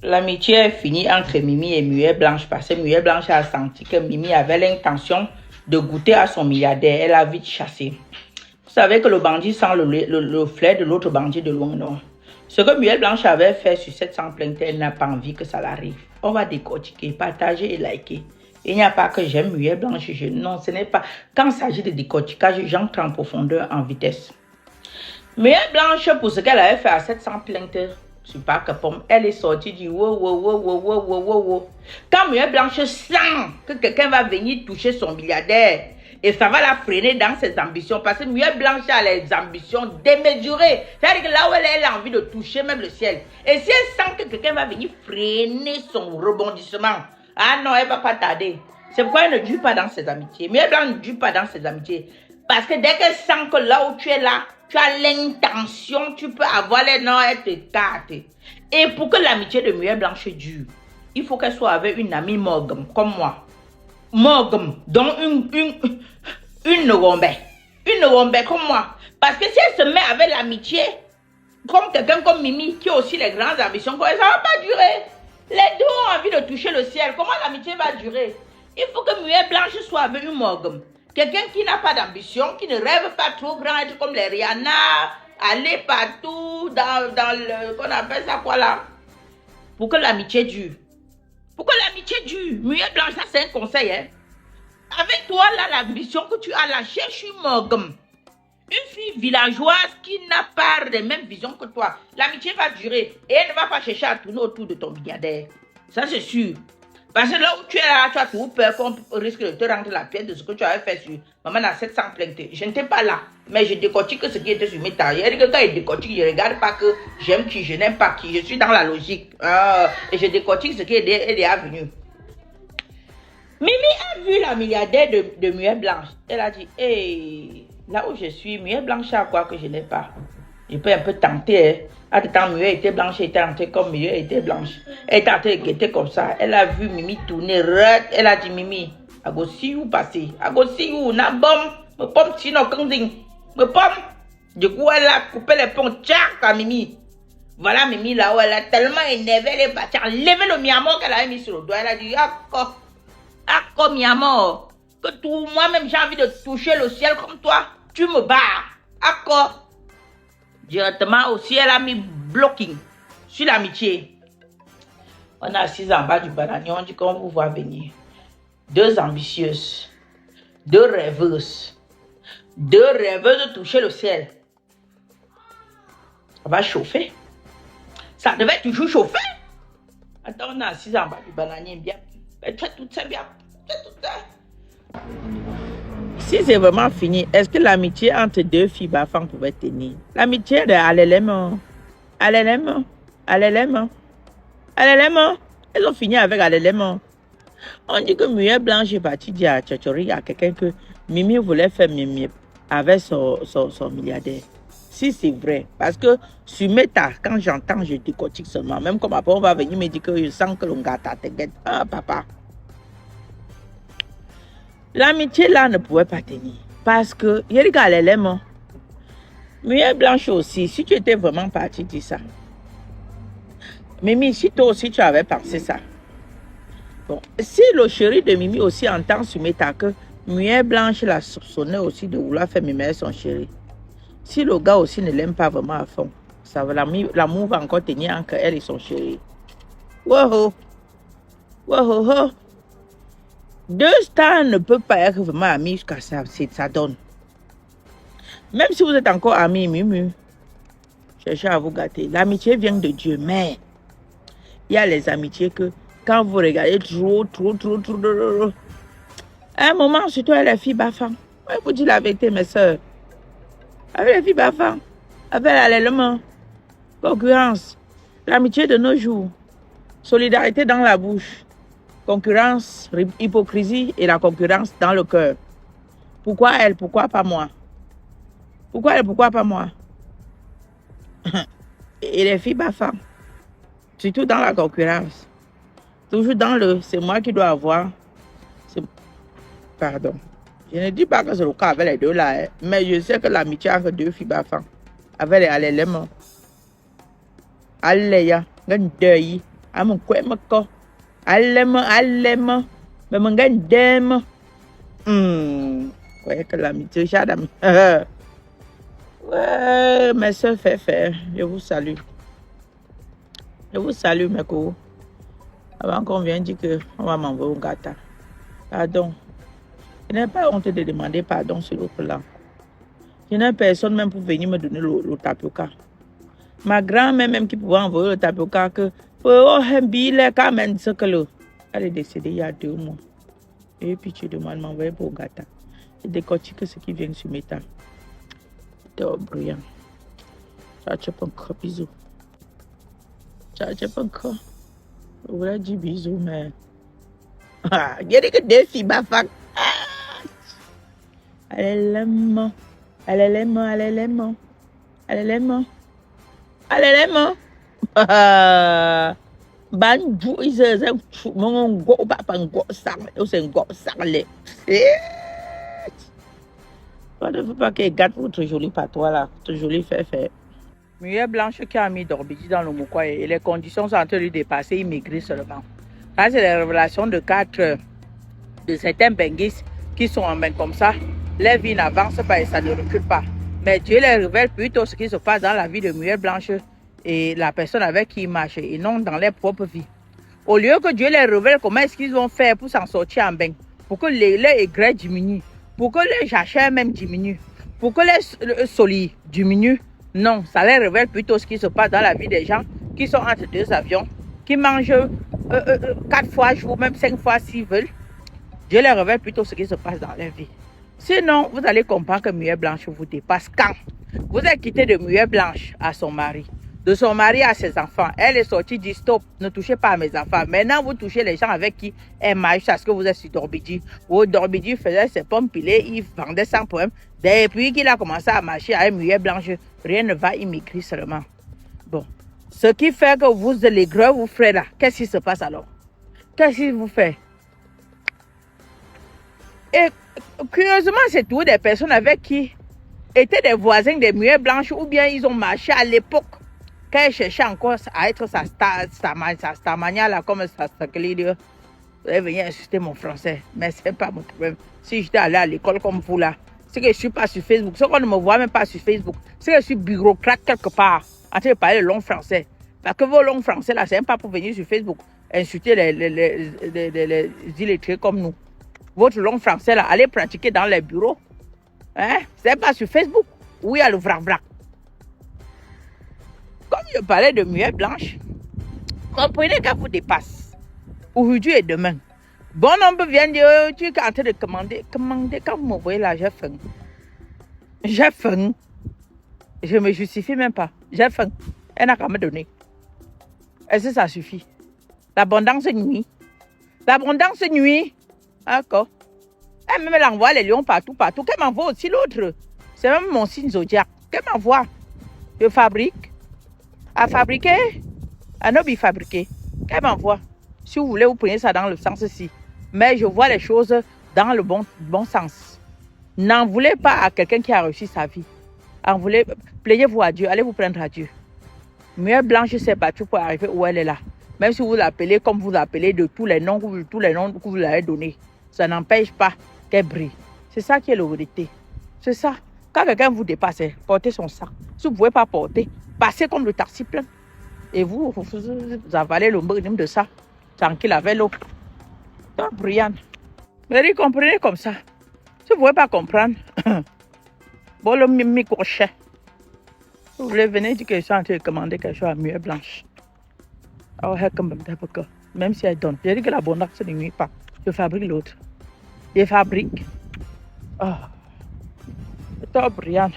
L'amitié est finie entre Mimi et Muet Blanche parce que Muet Blanche a senti que Mimi avait l'intention de goûter à son milliardaire. Elle a vite chassé. Vous savez que le bandit sent le flair de l'autre bandit de loin, non? Ce que Muet Blanche avait fait sur cette sans plainte, elle n'a pas envie que ça l'arrive. On va décortiquer, partager et liker. Il n'y a pas que j'aime Muet Blanche. Non, ce n'est pas. Quand il s'agit de décortiquage, j'entre en profondeur, en vitesse. Muet Blanche, pour ce qu'elle avait fait à cette sans plainte, sur Parc Pomme, elle est sortie du wow. Quand Muet Blanche sent que quelqu'un va venir toucher son milliardaire et ça va la freiner dans ses ambitions parce que Muet Blanche a les ambitions démesurées. C'est-à-dire que là où elle a envie de toucher même le ciel. Et si elle sent que quelqu'un va venir freiner son rebondissement, ah non, elle ne va pas tarder. C'est pourquoi elle ne dure pas dans ses amitiés. Muet Blanche ne dure pas dans ses amitiés. Parce que dès qu'elle sent que là où tu es là, tu as l'intention, tu peux avoir les noms, elle te carte. Et pour que l'amitié de Muet Blanche dure, il faut qu'elle soit avec une amie morgane, comme moi. Morgane, donc une rombée. Une rombée comme moi. Parce que si elle se met avec l'amitié, comme quelqu'un comme Mimi, qui a aussi les grandes ambitions, ça ne va pas durer. Les deux ont envie de toucher le ciel. Comment l'amitié va durer? Il faut que Muet Blanche soit avec une morgane. Quelqu'un qui n'a pas d'ambition, qui ne rêve pas trop grand, être comme les Rihanna, aller partout dans le... qu'on appelle ça quoi là? Pour que l'amitié dure. Pour que l'amitié dure. Muet Blanche, ça c'est un conseil. Hein? Avec toi là, l'ambition que tu as là, cherche une morgane. Une fille villageoise qui n'a pas les mêmes visions que toi. L'amitié va durer. Et elle ne va pas chercher à tourner autour de ton milliardaire. Ça c'est sûr. Parce que là où tu es là, tu as toujours peur qu'on risque de te rendre la pièce de ce que tu avais fait sur Maman à 700 plaintes. Je n'étais pas là, mais je décortique ce qui était sur mes tailles. Et quand je décortique, je ne regarde pas que j'aime qui, je n'aime pas qui. Je suis dans la logique. Et je décortique ce qui est déjà venu. Mimi a vu la milliardaire de Muet Blanche. Elle a dit, hey, là où je suis, Muet Blanche a quoi que je n'ai pas. Je peux un peu tenter. Hein. À ce temps, Muet était blanche, elle était entrée comme Muet était blanche. Elle était en train de guetter comme ça. Elle a vu Mimi tourner. Elle a dit, Mimi, I go see you passer. I go see you. Na bom. Me pomme chino kanding. Me pomme. Du coup, elle a coupé les ponts. Tchac à Mimi. Voilà Mimi là où elle a tellement énervé. Elle est partie enlever le miamor qu'elle avait mis sur le doigt. Elle a dit, Akko miamor. Que tout moi-même j'ai envie de toucher le ciel comme toi. Tu me bats. Akko. Directement aussi, elle a mis blocking sur l'amitié. On est assis en bas du bananier, on dit qu'on vous voit venir. Deux ambitieuses, deux rêveuses de toucher le ciel. Ça va chauffer. Ça devait toujours chauffer. Attends, on est assis en bas du bananier, bien. Fais tout ça, bien. Fais tout ça. Si c'est vraiment fini, est-ce que l'amitié entre deux filles bafang pouvait tenir? L'amitié de Alelemo. Elles ont fini avec Alelemo. On dit que Muet Blanche est partie dire à Tchotchori, à quelqu'un que Mimi voulait faire Mimi avec son milliardaire. Si c'est vrai, parce que sur Meta, quand j'entends, je décortique seulement. Même comme après, on va venir me dire que je sens que l'on gâte te guette. Ah, papa. L'amitié là ne pouvait pas tenir. Parce que, il regarde l'élément. Muet Blanche aussi, si tu étais vraiment parti dire ça. Mimi, si toi aussi tu avais pensé ça. Bon, si le chéri de Mimi aussi entend sur Meta que Muet Blanche l'a soupçonné aussi de vouloir faire Mimi son chéri. Si le gars aussi ne l'aime pas vraiment à fond, ça va l'amour va encore tenir entre elle et son chéri. Wow. Deux stars ne peuvent pas être vraiment amis jusqu'à ça, ça donne. Même si vous êtes encore amis, Mimi, cherchez à vous gâter. L'amitié vient de Dieu, mais il y a les amitiés que quand vous regardez trop, à un moment, surtout avec les filles bafang, je vous dis la vérité, mes soeurs, avec les filles bafang, avec l'allélement, concurrence, l'amitié de nos jours, solidarité dans la bouche, concurrence, hypocrisie et la concurrence dans le cœur. Pourquoi elle, pourquoi pas moi? Pourquoi elle, pourquoi pas moi? Et les filles bafang, surtout dans la concurrence, toujours dans le c'est moi qui dois avoir. Pardon. Je ne dis pas que c'est le cas avec les deux là, hein, mais je sais que l'amitié entre deux filles bafang, avec les allélements, alléya, mon quoi, mon corps. Allez-moi. Mais mon gars, d'aime. Ouais, que l'amitié, j'adore. Ouais, mes soeurs, je vous salue. Je vous salue, mes cours. Avant qu'on vienne dire qu'on va m'envoyer au gâteau. Pardon. Je n'ai pas honte de demander pardon sur l'autre là. Je n'ai personne même pour venir me donner le tapioca. Ma grand-mère même qui pouvait envoyer le tapioca que oh, il quand même ce que le. Elle est décédée il y a 2 mois. Et puis tu demandes m'envoyer pour le gâteau. Je décortique ce qui vient sur mes tables. T'es brillant. Tu as pas encore bisous. Tu as pas encore. Je voulais dire bisous, mais. Ah, il y a des filles, ma femme. Allez-les-moi. Banjou, ils se mon go papa go sang, c'est go sang. Ne veux pas qu'elle gâte votre joli patois là, votre joli fait. Muet blanche qui a mis Dorbidi dans le moukoua et les conditions sont en train de lui dépasser, il maigrit seulement. Là, c'est les révélations de 4 de certains benguis qui sont en main comme ça. Les vies n'avancent pas et ça ne recule pas. Mais Dieu les révèle plutôt ce qui se passe dans la vie de Muet blanche et la personne avec qui il marche et non dans leur propre vie. Au lieu que Dieu les révèle comment est-ce qu'ils vont faire pour s'en sortir en bain, pour que les aigrets diminuent, pour que les jachères même diminuent, pour que les solis diminuent. Non, ça les révèle plutôt ce qui se passe dans la vie des gens qui sont entre 2 avions, qui mangent 4 fois jour, même 5 fois s'ils veulent. Dieu les révèle plutôt ce qui se passe dans leur vie. Sinon, vous allez comprendre que Muet blanche vous dépasse quand vous êtes quitté de Muet blanche à son mari, de son mari à ses enfants. Elle est sortie, dit stop, ne touchez pas à mes enfants. Maintenant, vous touchez les gens avec qui elle marche parce que vous êtes sur Dorbidi. Dorbidi faisait ses pommes pilées, il vendait sans problème. Depuis qu'il a commencé à marcher avec Muet blanche, rien ne va, il m'écrit seulement. Bon, ce qui fait que vous, les gros, vous ferez là, qu'est-ce qui se passe alors? Qu'est-ce qu'il vous fait? Et curieusement, c'est tout des personnes avec qui étaient des voisins des Muets blanches ou bien ils ont marché à l'époque quand ils cherchaient encore à être sa manière là, comme ça, vous allez venir insulter mon français, mais ce n'est pas mon problème. Si j'étais allé à l'école comme vous là, c'est que je ne suis pas sur Facebook, c'est qu'on ne me voit même pas sur Facebook, c'est que je suis bureaucrate quelque part en train de parler le long français. Parce que vos longs français là, c'est même pas pour venir sur Facebook insulter les illettrés comme nous. Votre long français là, allez pratiquer dans les bureaux. Hein? C'est pas sur Facebook où il y a le vrac. Comme je parlais de Muet blanche, comprenez qu'elle vous dépasse. Aujourd'hui et demain. Bon nombre vient dire, tu es en train de commander. Quand vous me voyez là, j'ai faim. Je me justifie même pas. J'ai faim. Elle n'a qu'à me donner. Est-ce que ça suffit? L'abondance nuit. D'accord. Elle me l'envoie les lions partout. Qu'elle m'envoie aussi l'autre. C'est même mon signe zodiaque. Qu'elle m'envoie. Je fabrique. À fabriquer. À ne pas fabriquer. Qu'elle m'envoie. Si vous voulez, vous prenez ça dans le sens-ci. Mais je vois les choses dans le bon sens. N'en voulez pas à quelqu'un qui a réussi sa vie. Plaignez-vous à Dieu. Allez vous plaindre à Dieu. Muet blanche s'est battue pour arriver où elle est là. Même si vous l'appelez comme vous l'appelez de tous les noms que vous lui avez donnés. Ça n'empêche pas qu'elle brille. C'est ça qui est la vérité. C'est ça. Quand quelqu'un vous dépasse, portez son sac. Si vous ne pouvez pas porter, passez comme le taxi plein. Et vous avalez le minimum de ça. Tranquille avec l'eau. Donc, Brian. Mais comprenez comme ça. Si vous ne pouvez pas comprendre, bon, le microchet. Vous voulez venir dire que je suis en train de commander quelque chose à Muet blanche. Même si elle donne. Je dis que l'abondance ne nuit pas. Je fabrique l'autre. Je fabrique. Toi, Brian.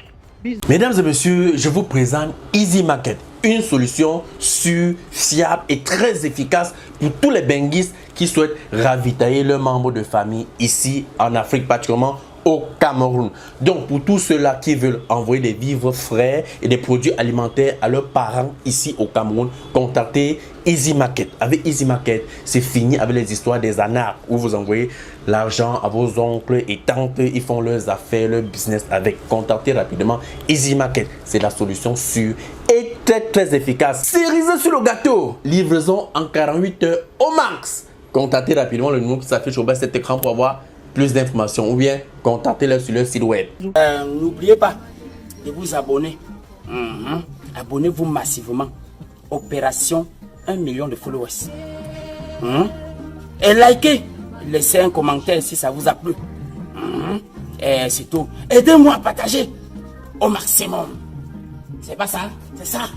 Mesdames et messieurs, je vous présente Easy Market, une solution sûre, fiable et très efficace pour tous les benguistes qui souhaitent ravitailler leurs membres de famille ici en Afrique, particulièrement au Cameroun. Donc pour tous ceux-là qui veulent envoyer des vivres frais et des produits alimentaires à leurs parents ici au Cameroun, contactez Easy Market. Avec Easy Market, c'est fini avec les histoires des anards où vous envoyez l'argent à vos oncles et tantes, ils font leurs affaires, leur business avec. Contactez rapidement Easy Market. C'est la solution sûre et très efficace. Cerise sur le gâteau. Livraison en 48 heures au max. Contactez rapidement le numéro qui s'affiche au bas de cet écran pour avoir plus d'informations ou bien contactez-les sur leur site web. N'oubliez pas de vous abonner. Abonnez-vous massivement. Opération 1 million de followers. Et likez. Laissez un commentaire si ça vous a plu. Et c'est tout. Aidez-moi à partager au maximum. C'est pas ça? C'est ça.